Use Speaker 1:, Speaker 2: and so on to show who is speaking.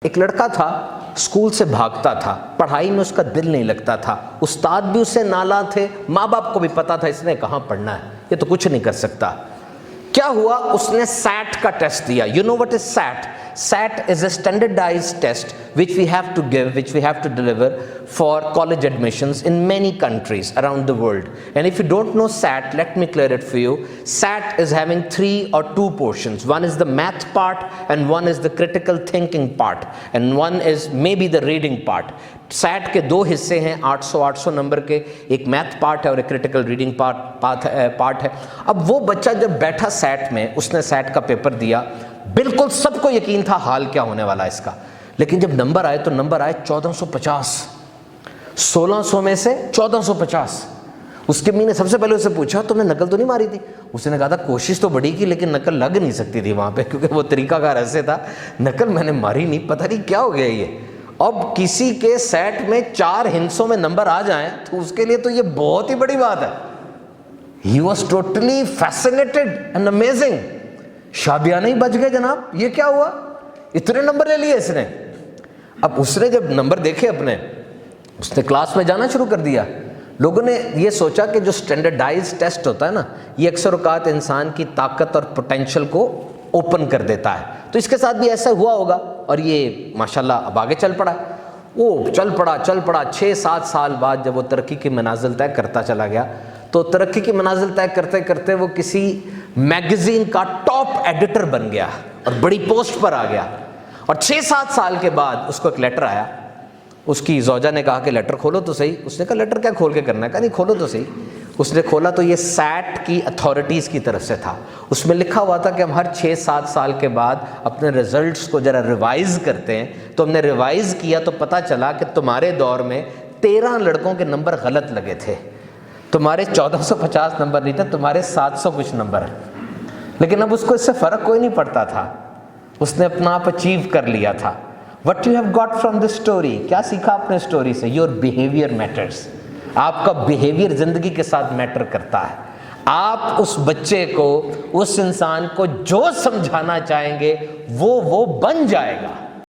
Speaker 1: ایک لڑکا تھا اسکول سے بھاگتا تھا, پڑھائی میں اس کا دل نہیں لگتا تھا, استاد بھی اسے نالاں تھے, ماں باپ کو بھی پتا تھا اس نے کہاں پڑھنا ہے, یہ تو کچھ نہیں کر سکتا. کیا ہوا, اس نے سیٹ کا ٹیسٹ دیا. You know what is SAT? SAT is a standardized test which we have to give, which we have to deliver for college admissions in many countries around the world. And if you don't know SAT, let me clear it for you. SAT is having 3 or 2 portions. One is the math part, and one is the critical thinking part, and one is maybe the reading part. SAT کے 2 حصے ہیں, 800 number کے, ایک math part ہے اور ایک critical reading part ہے. اب وہ بچہ جب بیٹھا سیٹ میں, اس نے سیٹ کا پیپر دیا, بالکل سب کو یقین تھا حال کیا ہونے والا ہے اس کا, لیکن جب نمبر آئے تو نمبر آئے 1450, 1600 میں سے 1450. اس کے امی نے سب سے پہلے اسے پوچھا تم نے نقل تو نہیں ماری تھی؟ اس نے کہا تھا کوشش تو بڑی کی لیکن نقل لگ نہیں سکتی تھی وہاں پہ, کیونکہ وہ طریقہ کار ایسے تھا, نقل میں نے ماری نہیں, پتہ نہیں کیا ہو گیا یہ. اب کسی کے سیٹ میں 4 ہندسوں میں نمبر آ جائیں تو اس کے لیے تو یہ بہت ہی بڑی بات ہے. He was totally fascinated and amazing. شابیانہ ہی بچ گئے جناب, یہ کیا ہوا, اتنے نمبر لے لیے اس نے. اب اس نے جب نمبر دیکھے اپنے, اس نے کلاس میں جانا شروع کر دیا. لوگوں نے یہ سوچا کہ جو اسٹینڈرڈائز ٹیسٹ ہوتا ہے نا, یہ اکثر اوقات انسان کی طاقت اور پوٹینشیل کو اوپن کر دیتا ہے, تو اس کے ساتھ بھی ایسا ہوا ہوگا, اور یہ ماشاءاللہ اب آگے چل پڑا. وہ چل پڑا 6-7 سال بعد جب وہ ترقی کی منازل طے کرتا چلا گیا, تو ترقی کی منازل طے کرتے کرتے وہ کسی میگزین کا ٹاپ ایڈیٹر بن گیا اور بڑی پوسٹ پر آ گیا. اور 6-7 سال کے بعد اس کو ایک لیٹر آیا. اس کی زوجہ نے کہا کہ لیٹر کھولو تو صحیح. اس نے کہا لیٹر کیا کھول کے کرنا ہے؟ کہا نہیں کھولو تو صحیح. اس نے کھولا تو یہ سیٹ کی اتھارٹیز کی طرف سے تھا. اس میں لکھا ہوا تھا کہ ہم ہر 6-7 سال کے بعد اپنے رزلٹس کو ذرا ریوائز کرتے ہیں. تو ہم نے ریوائز کیا تو پتہ چلا کہ تمہارے دور میں 13 لڑکوں کے نمبر غلط لگے تھے. تمہارے 1450 نمبر نہیں تھے, تمہارے 700 کچھ نمبر ہیں. لیکن اب اس کو اس سے فرق کوئی نہیں پڑتا تھا, اس نے اپنا آپ اچیو کر لیا تھا. What you have got from this story, کیا سیکھا اپنے اسٹوری سے؟ Your behaviour matters. آپ کا بیہیویئر زندگی کے ساتھ میٹر کرتا ہے. آپ اس بچے کو, اس انسان کو جو سمجھانا چاہیں گے وہ بن جائے گا.